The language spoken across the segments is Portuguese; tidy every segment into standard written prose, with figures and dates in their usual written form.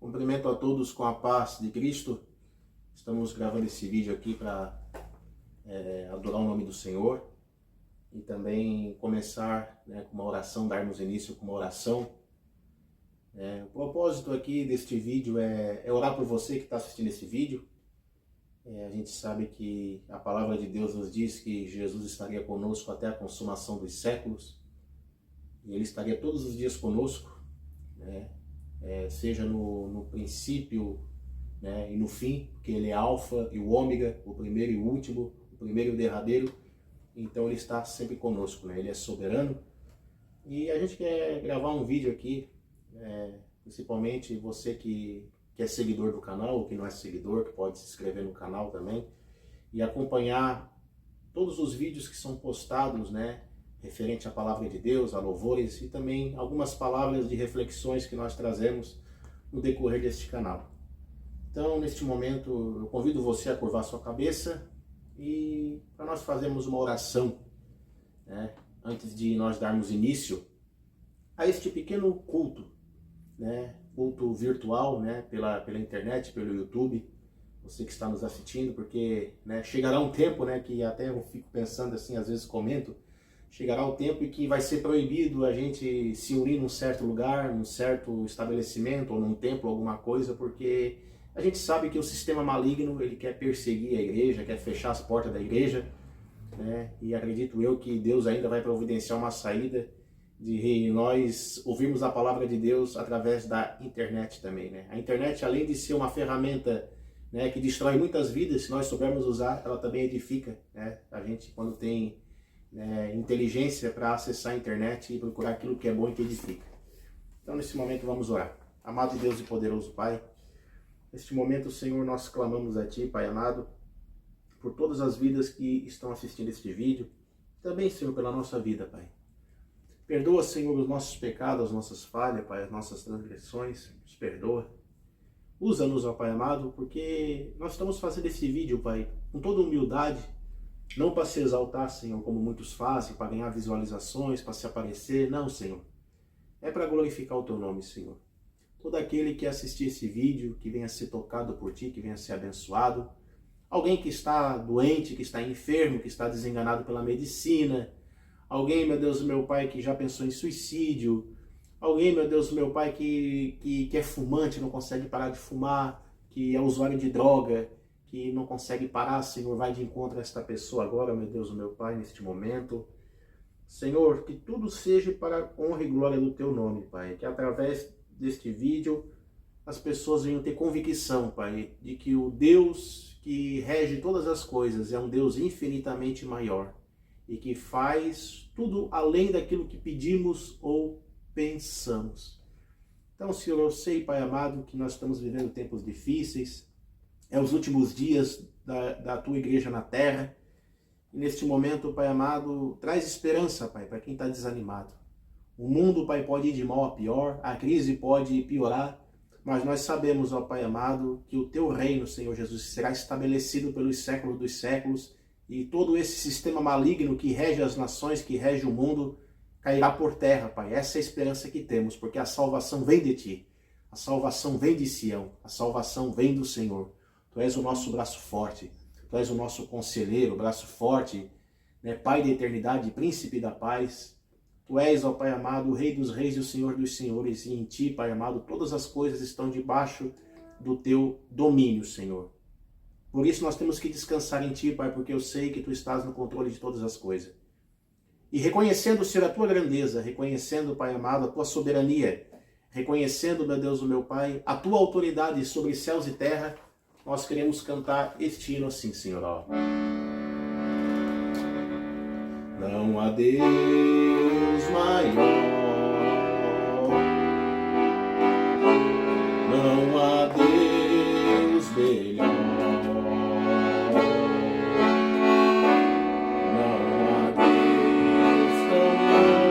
Cumprimento a todos com a paz de Cristo. Estamos gravando esse vídeo aqui para adorar o nome do Senhor e também começar com uma oração, darmos início com uma oração. O propósito aqui deste vídeo é orar por você que está assistindo esse vídeo. A gente sabe que a palavra de Deus nos diz que Jesus estaria conosco até a consumação dos séculos. E Ele estaria todos os dias conosco, seja no princípio e no fim, porque Ele é alfa e o ômega, o primeiro e o último, o primeiro e o derradeiro. Então Ele está sempre conosco, Ele é soberano. E a gente quer gravar um vídeo aqui, principalmente você que é seguidor do canal, ou que não é seguidor, que pode se inscrever no canal também, e acompanhar todos os vídeos que são postados, referente à palavra de Deus, a louvores e também algumas palavras de reflexões que nós trazemos no decorrer deste canal. Então, neste momento, eu convido você a curvar sua cabeça e para nós fazermos uma oração, antes de nós darmos início a este pequeno culto, culto virtual, pela internet, pelo YouTube, você que está nos assistindo, porque chegará um tempo, que até eu fico pensando assim, às vezes comento, chegará o tempo em que vai ser proibido a gente se unir num certo lugar, num certo estabelecimento ou num templo, alguma coisa, porque a gente sabe que o sistema maligno, ele quer perseguir a igreja, quer fechar as portas da igreja, e acredito eu que Deus ainda vai providenciar uma saída de nós ouvirmos a palavra de Deus através da internet também. A internet, além de ser uma ferramenta que destrói muitas vidas, se nós soubermos usar, ela também edifica. A gente, quando tem inteligência para acessar a internet e procurar aquilo que é bom e que edifica. Então, nesse momento, vamos orar. Amado Deus e poderoso Pai, neste momento, Senhor, nós clamamos a Ti, Pai amado, por todas as vidas que estão assistindo este vídeo, também, Senhor, pela nossa vida, Pai. Perdoa, Senhor, os nossos pecados, as nossas falhas, Pai, as nossas transgressões, nos perdoa. Usa-nos, ó Pai amado, porque nós estamos fazendo esse vídeo, Pai, com toda humildade, não para se exaltar, Senhor, como muitos fazem, para ganhar visualizações, para se aparecer. Não, Senhor. É para glorificar o Teu nome, Senhor. Todo aquele que assistir esse vídeo, que venha ser tocado por Ti, que venha ser abençoado. Alguém que está doente, que está enfermo, que está desenganado pela medicina. Alguém, meu Deus, meu Pai, que já pensou em suicídio. Alguém, meu Deus, meu Pai, que é fumante, não consegue parar de fumar, que é usuário de droga, que não consegue parar, Senhor, vai de encontro a esta pessoa agora, meu Deus, meu Pai, neste momento. Senhor, que tudo seja para a honra e glória do Teu nome, Pai. Que através deste vídeo as pessoas venham ter convicção, Pai, de que o Deus que rege todas as coisas é um Deus infinitamente maior e que faz tudo além daquilo que pedimos ou pensamos. Então, Senhor, eu sei, Pai amado, que nós estamos vivendo tempos difíceis, os últimos dias da Tua igreja na terra. E neste momento, Pai amado, traz esperança, Pai, para quem está desanimado. O mundo, Pai, pode ir de mal a pior, a crise pode piorar, mas nós sabemos, ó Pai amado, que o Teu reino, Senhor Jesus, será estabelecido pelos séculos dos séculos e todo esse sistema maligno que rege as nações, que rege o mundo, cairá por terra, Pai. Essa é a esperança que temos, porque a salvação vem de Ti, a salvação vem de Sião, a salvação vem do Senhor. Tu és o nosso braço forte, Tu és o nosso conselheiro, braço forte, Pai da eternidade, príncipe da paz. Tu és, ó Pai amado, o Rei dos reis e o Senhor dos senhores, e em Ti, Pai amado, todas as coisas estão debaixo do Teu domínio, Senhor. Por isso nós temos que descansar em Ti, Pai, porque eu sei que Tu estás no controle de todas as coisas. E reconhecendo, Senhor, a Tua grandeza, reconhecendo, Pai amado, a Tua soberania, reconhecendo, meu Deus, o meu Pai, a Tua autoridade sobre céus e terra, nós queremos cantar este hino assim, Senhor. Não há Deus maior, não há Deus melhor, não há Deus tão grande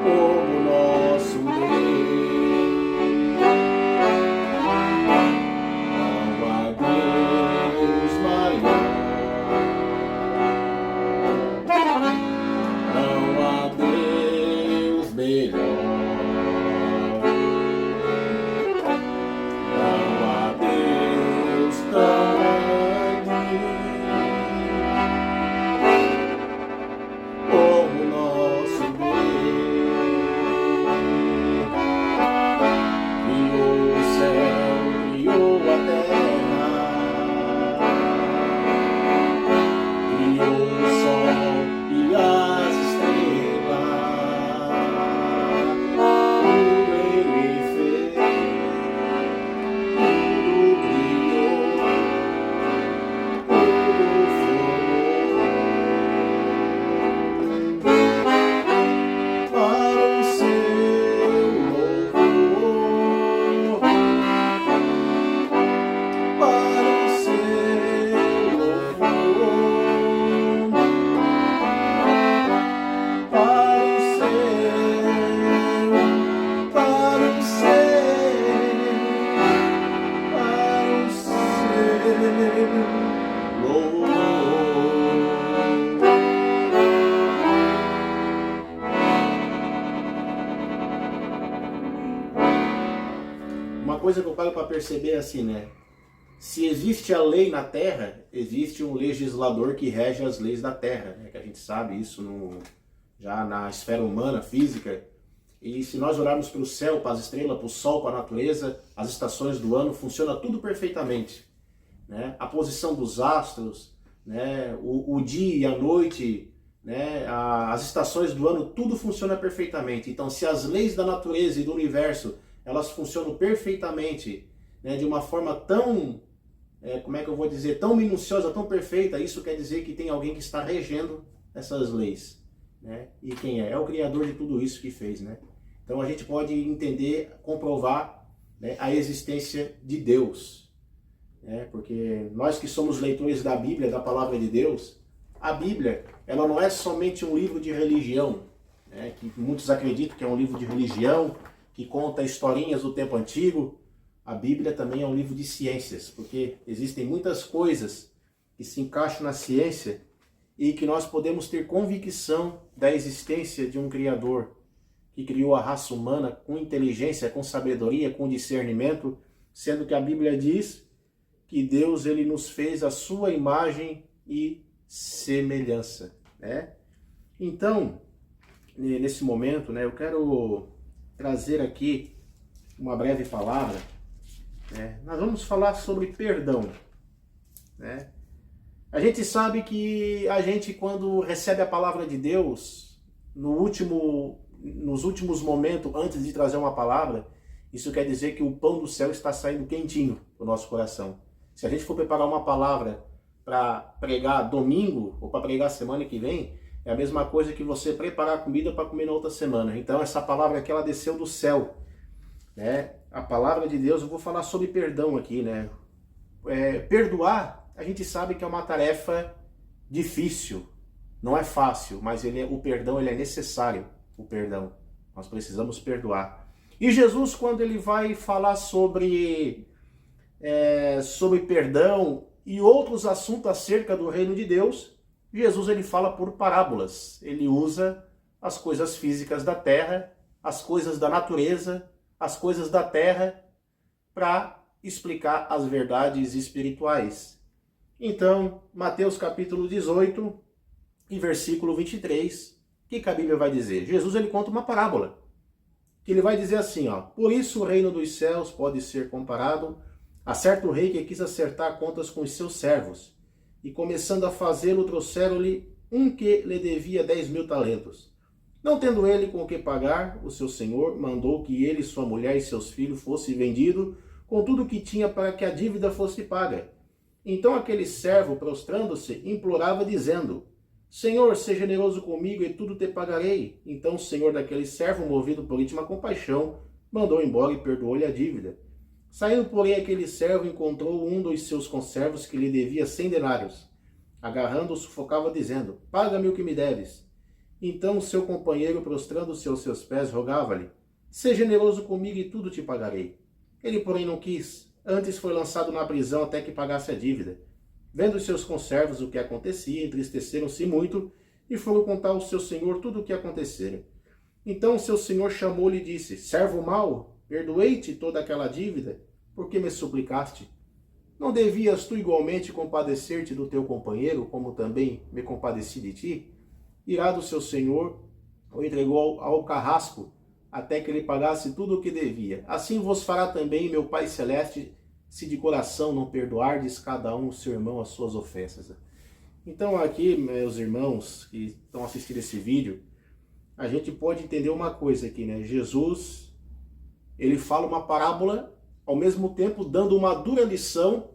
como nosso Deus. Não há Deus maior. melhor. Não há Deus tão grande como nosso Deus. Criou o céu, criou a terra, criou o sol e as estrelas. Tudo Ele fez, tudo criou, tudo formou para o seu louvor, para o seu louvor, para o seu, para o seu louvor. Uma coisa que eu paro para perceber é assim, né? Se existe a lei na terra, existe um legislador que rege as leis da terra, né? Que a gente sabe isso já na esfera humana, física. E se nós olharmos para o céu, para as estrelas, para o sol, para a natureza, as estações do ano, funciona tudo perfeitamente, né? A posição dos astros, né? O dia e a noite, né? As estações do ano, tudo funciona perfeitamente. Então, se as leis da natureza e do universo, elas funcionam perfeitamente, né? De uma forma tão, como é que eu vou dizer, tão minuciosa, tão perfeita, isso quer dizer que tem alguém que está regendo essas leis, né? E quem é? É o Criador de tudo isso que fez, né? Então a gente pode entender, comprovar, né, a existência de Deus, né? Porque nós que somos leitores da Bíblia, da Palavra de Deus, a Bíblia, ela não é somente um livro de religião, né, que muitos acreditam que é um livro de religião, que conta historinhas do tempo antigo. A Bíblia também é um livro de ciências, porque existem muitas coisas que se encaixam na ciência e que nós podemos ter convicção da existência de um Criador que criou a raça humana com inteligência, com sabedoria, com discernimento, sendo que a Bíblia diz que Deus ele nos fez a sua imagem e semelhança, né? Então, nesse momento, né, eu quero trazer aqui uma breve palavra. Nós vamos falar sobre perdão, né? A gente sabe que a gente, quando recebe a palavra de Deus, nos últimos momentos, antes de trazer uma palavra, isso quer dizer que o pão do céu está saindo quentinho do nosso coração. Se a gente for preparar uma palavra para pregar domingo ou para pregar semana que vem, é a mesma coisa que você preparar a comida para comer na outra semana. Então essa palavra aqui, ela desceu do céu, né? A palavra de Deus, eu vou falar sobre perdão aqui, né? Perdoar, a gente sabe que é uma tarefa difícil, não é fácil, mas o perdão ele é necessário, o perdão. Nós precisamos perdoar. E Jesus, quando ele vai falar sobre perdão e outros assuntos acerca do reino de Deus, Jesus ele fala por parábolas. Ele usa as coisas físicas da terra, as coisas da natureza, as coisas da terra, para explicar as verdades espirituais. Então, Mateus capítulo 18 e versículo 23, o que a Bíblia vai dizer? Jesus ele conta uma parábola, que ele vai dizer assim, ó: por isso o reino dos céus pode ser comparado a certo rei que quis acertar contas com os seus servos, e começando a fazê-lo, trouxeram-lhe um que lhe devia 10.000 talentos. Não tendo ele com o que pagar, o seu senhor mandou que ele, sua mulher e seus filhos fossem vendidos com tudo o que tinha para que a dívida fosse paga. Então aquele servo, prostrando-se, implorava, dizendo: Senhor, seja generoso comigo e tudo te pagarei. Então o senhor daquele servo, movido por íntima compaixão, mandou embora e perdoou-lhe a dívida. Saindo, porém, aquele servo encontrou um dos seus conservos que lhe devia 100 denários. Agarrando-o, sufocava, dizendo: paga-me o que me deves. Então o seu companheiro, prostrando-se aos seus pés, rogava-lhe: seja generoso comigo e tudo te pagarei. Ele, porém, não quis. Antes foi lançado na prisão até que pagasse a dívida. Vendo os seus conservos o que acontecia, entristeceram-se muito e foram contar ao seu senhor tudo o que acontecera. Então seu senhor chamou-lhe e disse: servo mau, perdoei-te toda aquela dívida, porque me suplicaste. Não devias tu igualmente compadecer-te do teu companheiro, como também me compadeci de ti? Irado seu senhor, o entregou ao carrasco, até que ele pagasse tudo o que devia. Assim vos fará também meu Pai Celeste, se de coração não perdoardes cada um o seu irmão as suas ofensas. Então aqui, meus irmãos que estão assistindo esse vídeo, a gente pode entender uma coisa aqui, né? Jesus, ele fala uma parábola, ao mesmo tempo dando uma dura lição,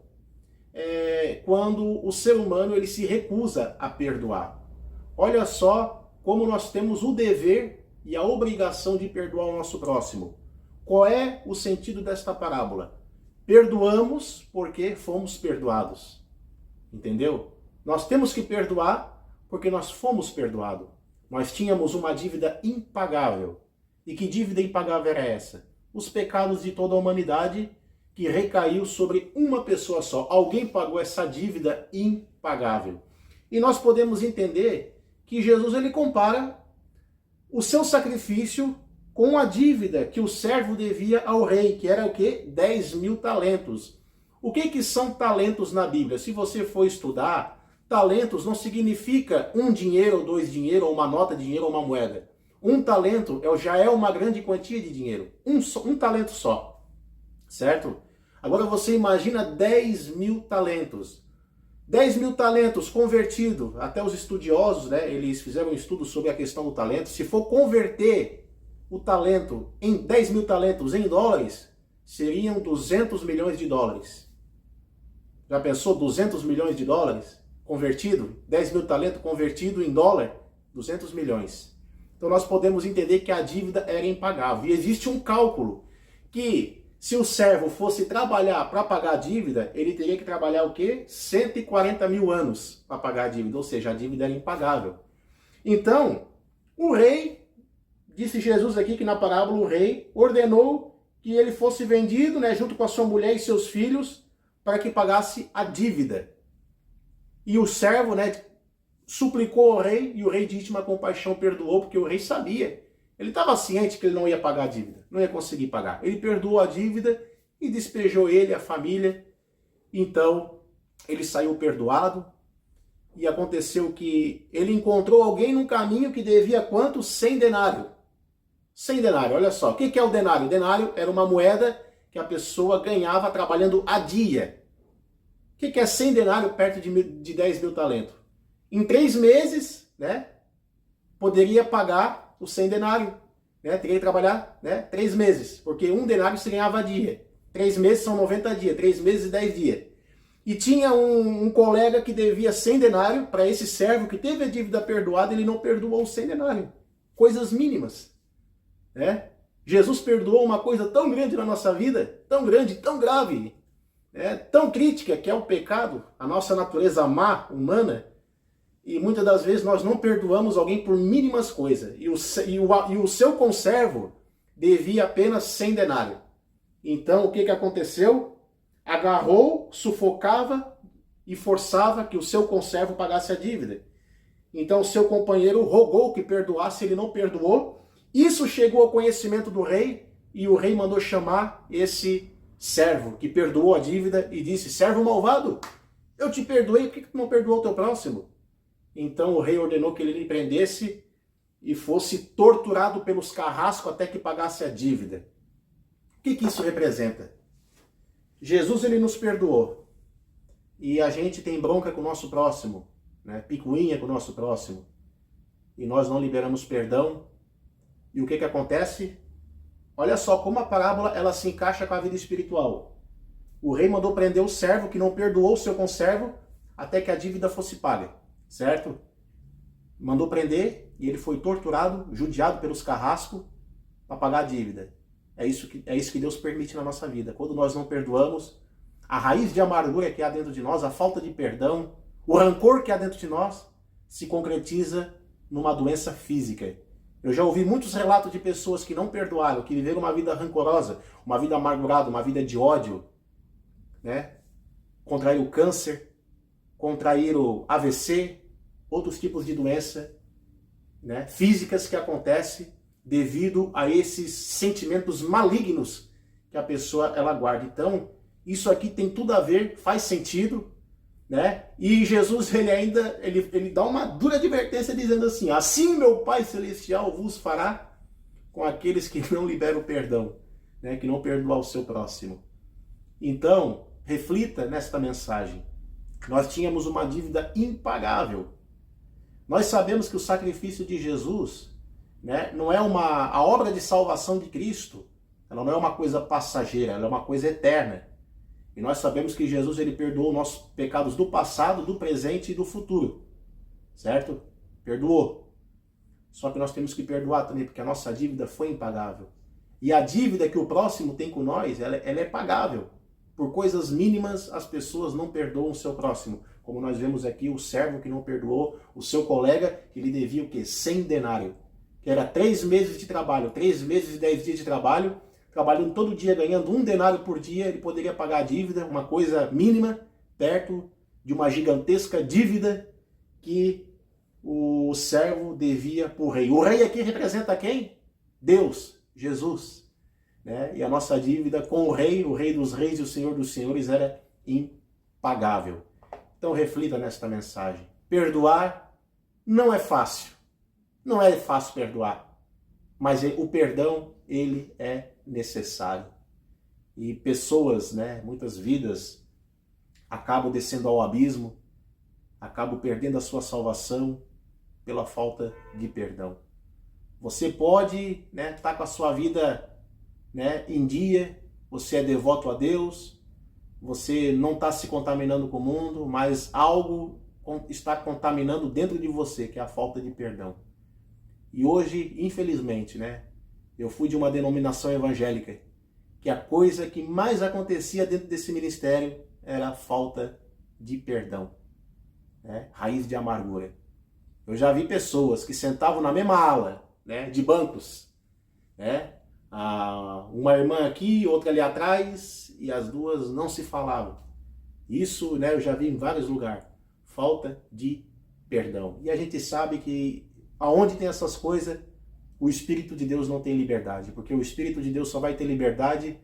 quando o ser humano ele se recusa a perdoar. Olha só como nós temos o dever e a obrigação de perdoar o nosso próximo. Qual é o sentido desta parábola? Perdoamos porque fomos perdoados. Entendeu? Nós temos que perdoar porque nós fomos perdoados. Nós tínhamos uma dívida impagável. E que dívida impagável era essa? Os pecados de toda a humanidade que recaiu sobre uma pessoa só. Alguém pagou essa dívida impagável. E nós podemos entender que Jesus ele compara o seu sacrifício com a dívida que o servo devia ao rei, que era o quê? 10.000 talentos. O que são talentos na Bíblia? Se você for estudar, talentos não significa um dinheiro ou dois dinheiro, ou uma nota de dinheiro ou uma moeda. Um talento já é uma grande quantia de dinheiro. Um talento só. Certo? Agora você imagina 10.000 talentos. 10.000 talentos convertido, até os estudiosos, né, eles fizeram um estudo sobre a questão do talento. Se for converter o talento em 10.000 talentos em dólares, seriam 200 milhões de dólares. Já pensou 200 milhões de dólares convertido? 10.000 talentos convertido em dólar, 200 milhões. Então nós podemos entender que a dívida era impagável. E existe um cálculo que se o servo fosse trabalhar para pagar a dívida, ele teria que trabalhar o quê? 140 mil anos para pagar a dívida, ou seja, a dívida era impagável. Então, o rei, disse Jesus aqui que na parábola o rei ordenou que ele fosse vendido, né, junto com a sua mulher e seus filhos, para que pagasse a dívida. E o servo, né, suplicou ao rei, e o rei de íntima compaixão perdoou, porque o rei sabia. Ele estava ciente que ele não ia pagar a dívida, não ia conseguir pagar. Ele perdoou a dívida e despejou ele, a família. Então, ele saiu perdoado. E aconteceu que ele encontrou alguém no caminho que devia quanto? 100 denários. 100 denários, olha só. O que é o denário? O denário era uma moeda que a pessoa ganhava trabalhando a dia. O que é 100 denários perto de 10.000 talentos? Em 3 meses, né, poderia pagar os 100 denários, né? Teria que trabalhar, né, 3 meses, porque um denário se ganhava a dia. 3 meses são 90 dias, 3 meses e 10 dias. E tinha um colega que devia 100 denários para esse servo que teve a dívida perdoada, ele não perdoou os 100 denários. Coisas mínimas, né? Jesus perdoou uma coisa tão grande na nossa vida, tão grande, tão grave, tão crítica, que é o pecado, a nossa natureza má, humana. E muitas das vezes nós não perdoamos alguém por mínimas coisas. E o seu conservo devia apenas 100 denários. Então o que aconteceu? Agarrou, sufocava e forçava que o seu conservo pagasse a dívida. Então o seu companheiro rogou que perdoasse, ele não perdoou. Isso chegou ao conhecimento do rei e o rei mandou chamar esse servo que perdoou a dívida e disse: servo malvado, eu te perdoei, por que tu não perdoou o teu próximo? Então o rei ordenou que ele lhe prendesse e fosse torturado pelos carrascos até que pagasse a dívida. O que isso representa? Jesus ele nos perdoou e a gente tem bronca com o nosso próximo, né? Picuinha com o nosso próximo, e nós não liberamos perdão. E o que acontece? Olha só como a parábola ela se encaixa com a vida espiritual. O rei mandou prender o servo que não perdoou o seu conservo até que a dívida fosse paga. Certo? Mandou prender e ele foi torturado, judiado pelos carrascos para pagar a dívida. É isso que Deus permite na nossa vida. Quando nós não perdoamos, a raiz de amargura que há dentro de nós, a falta de perdão, o rancor que há dentro de nós, se concretiza numa doença física. Eu já ouvi muitos relatos de pessoas que não perdoaram, que viveram uma vida rancorosa, uma vida amargurada, uma vida de ódio, né? Contraíram o câncer, contraíram AVC, outros tipos de doença, né, físicas que acontecem devido a esses sentimentos malignos que a pessoa ela guarda. Então, isso aqui tem tudo a ver, faz sentido, né? E Jesus ele dá uma dura advertência dizendo assim: assim meu Pai Celestial vos fará com aqueles que não liberam perdão, né? Que não perdoam o seu próximo. Então, reflita nesta mensagem. Nós tínhamos uma dívida impagável. Nós sabemos que o sacrifício de Jesus, né, não é a obra de salvação de Cristo, ela não é uma coisa passageira, ela é uma coisa eterna. E nós sabemos que Jesus ele perdoou nossos pecados do passado, do presente e do futuro. Certo? Perdoou. Só que nós temos que perdoar também, porque a nossa dívida foi impagável. E a dívida que o próximo tem com nós, ela é pagável. Por coisas mínimas, as pessoas não perdoam o seu próximo. Como nós vemos aqui, o servo que não perdoou o seu colega, que lhe devia o quê? 100 denários. Que era 3 meses de trabalho, 3 meses e 10 dias de trabalho, trabalhando todo dia, ganhando 1 denário por dia, ele poderia pagar a dívida, uma coisa mínima, perto de uma gigantesca dívida que o servo devia para o rei. O rei aqui representa quem? Deus, Jesus. Né? E a nossa dívida com o rei dos reis e o senhor dos senhores era impagável. Então reflita nesta mensagem. Perdoar não é fácil. Não é fácil perdoar. Mas o perdão, ele é necessário. E pessoas, né, muitas vidas, acabam descendo ao abismo, acabam perdendo a sua salvação pela falta de perdão. Você pode, né, estar com a sua vida, né, em dia, você é devoto a Deus, você não está se contaminando com o mundo, mas algo está contaminando dentro de você, que é a falta de perdão. E hoje, infelizmente, né, eu fui de uma denominação evangélica, que a coisa que mais acontecia dentro desse ministério era a falta de perdão, né, raiz de amargura. Eu já vi pessoas que sentavam na mesma ala, né, de bancos, né, uma irmã aqui, outra ali atrás, e as duas não se falavam. Isso, né, eu já vi em vários lugares. Falta de perdão. E a gente sabe que aonde tem essas coisas, o Espírito de Deus não tem liberdade, porque o Espírito de Deus só vai ter liberdade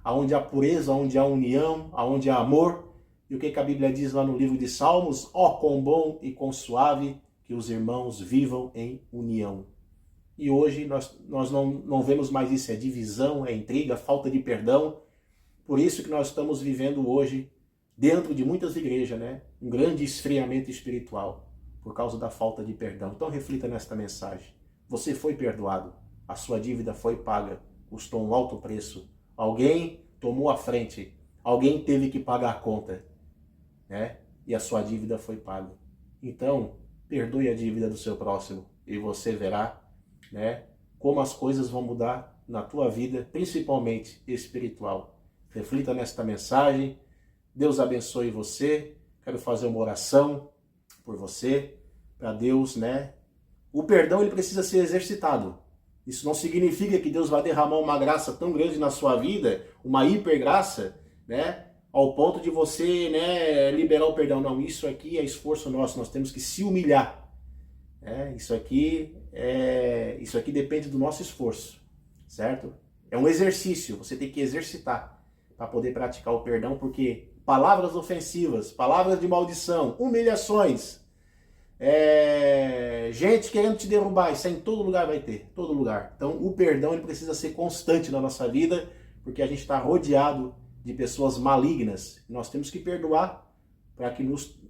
aonde há pureza, aonde há união, aonde há amor. E o que a Bíblia diz lá no livro de Salmos? Ó, quão bom e quão suave que os irmãos vivam em união. E hoje nós não vemos mais isso, é divisão, é intriga, falta de perdão. Por isso que nós estamos vivendo hoje, dentro de muitas igrejas, né, um grande esfriamento espiritual, por causa da falta de perdão. Então reflita nesta mensagem. Você foi perdoado, a sua dívida foi paga, custou um alto preço. Alguém tomou a frente, alguém teve que pagar a conta, né, e a sua dívida foi paga. Então, perdoe a dívida do seu próximo e você verá, né, como as coisas vão mudar na tua vida, principalmente espiritual. Reflita nesta mensagem. Deus abençoe você. Quero fazer uma oração por você, para Deus, né? O perdão, ele precisa ser exercitado. Isso não significa que Deus vai derramar uma graça tão grande na sua vida, uma hipergraça, né, ao ponto de você, né, liberar o perdão. Não, isso aqui é esforço nosso, nós temos que se humilhar. Isso aqui depende do nosso esforço, certo? É um exercício, você tem que exercitar para poder praticar o perdão, porque palavras ofensivas, palavras de maldição, humilhações, gente querendo te derrubar, isso aí em todo lugar vai ter, todo lugar. Então o perdão ele precisa ser constante na nossa vida, porque a gente está rodeado de pessoas malignas. Nós temos que perdoar para que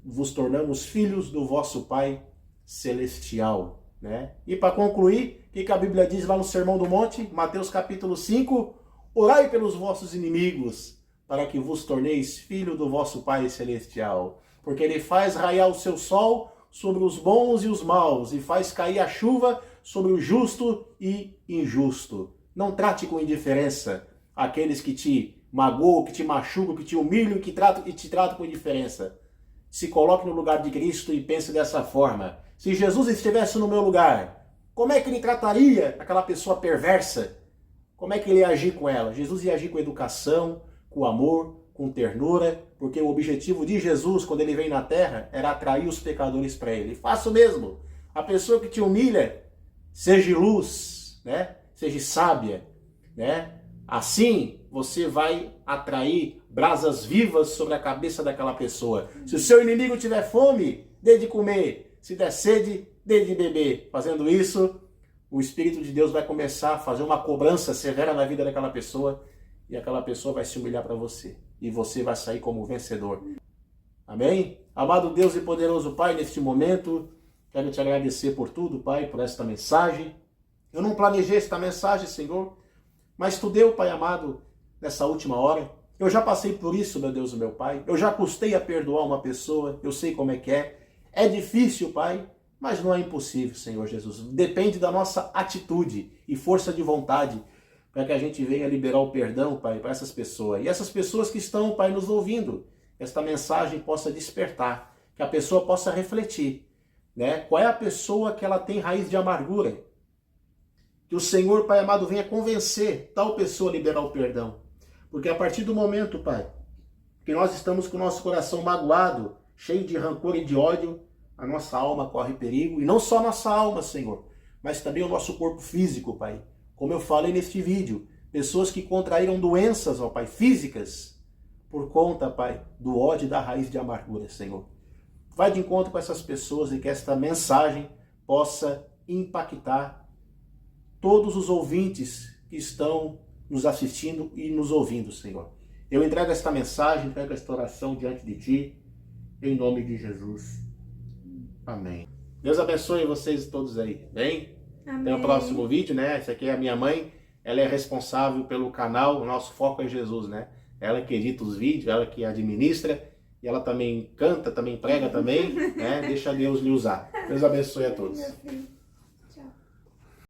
vos tornamos filhos do vosso Pai Celestial, né? E para concluir, o que a Bíblia diz lá no Sermão do Monte, Mateus capítulo 5, orai pelos vossos inimigos, para que vos torneis filho do vosso Pai Celestial, porque Ele faz raiar o seu sol sobre os bons e os maus, e faz cair a chuva sobre o justo e injusto. Não trate com indiferença aqueles que te magoam, que te machucam, que te humilham e te tratam com indiferença. Se coloque no lugar de Cristo e pense dessa forma. Se Jesus estivesse no meu lugar, como é que ele trataria aquela pessoa perversa? Como é que ele ia agir com ela? Jesus ia agir com educação, com amor, com ternura, porque o objetivo de Jesus, quando ele veio na terra, era atrair os pecadores para ele. Faça o mesmo. A pessoa que te humilha, seja luz, né? seja sábia, né? Assim você vai atrair brasas vivas sobre a cabeça daquela pessoa. Se o seu inimigo tiver fome, dê de comer. Se der sede, dê de beber. Fazendo isso, o Espírito de Deus vai começar a fazer uma cobrança severa na vida daquela pessoa e aquela pessoa vai se humilhar para você. E você vai sair como vencedor. Amém? Amado Deus e poderoso Pai, neste momento, quero te agradecer por tudo, Pai, por esta mensagem. Eu não planejei esta mensagem, Senhor, mas tu deu, Pai amado, nessa última hora. Eu já passei por isso, meu Deus e meu Pai. Eu já custei a perdoar uma pessoa, eu sei como é que é. É difícil, Pai, mas não é impossível, Senhor Jesus. Depende da nossa atitude e força de vontade para que a gente venha liberar o perdão, Pai, para essas pessoas. E essas pessoas que estão, Pai, nos ouvindo, esta mensagem possa despertar, que a pessoa possa refletir, né? Qual é a pessoa que ela tem raiz de amargura? Que o Senhor, Pai amado, venha convencer tal pessoa a liberar o perdão. Porque a partir do momento, Pai, que nós estamos com o nosso coração magoado, cheio de rancor e de ódio, a nossa alma corre perigo. E não só a nossa alma, Senhor, mas também o nosso corpo físico, Pai. Como eu falei neste vídeo, pessoas que contraíram doenças, ó Pai, físicas, por conta, Pai, do ódio e da raiz de amargura, Senhor. Vai de encontro com essas pessoas e que esta mensagem possa impactar todos os ouvintes que estão nos assistindo e nos ouvindo, Senhor. Eu entrego esta mensagem, entrego esta oração diante de Ti, em nome de Jesus. Amém. Deus abençoe vocês todos aí, bem? Amém. Tem o próximo vídeo, né? Essa aqui é a minha mãe, ela é responsável pelo canal, o nosso foco é Jesus, né? Ela que edita os vídeos, ela que administra, e ela também canta, também prega também, né? Deixa Deus lhe usar. Deus abençoe a todos.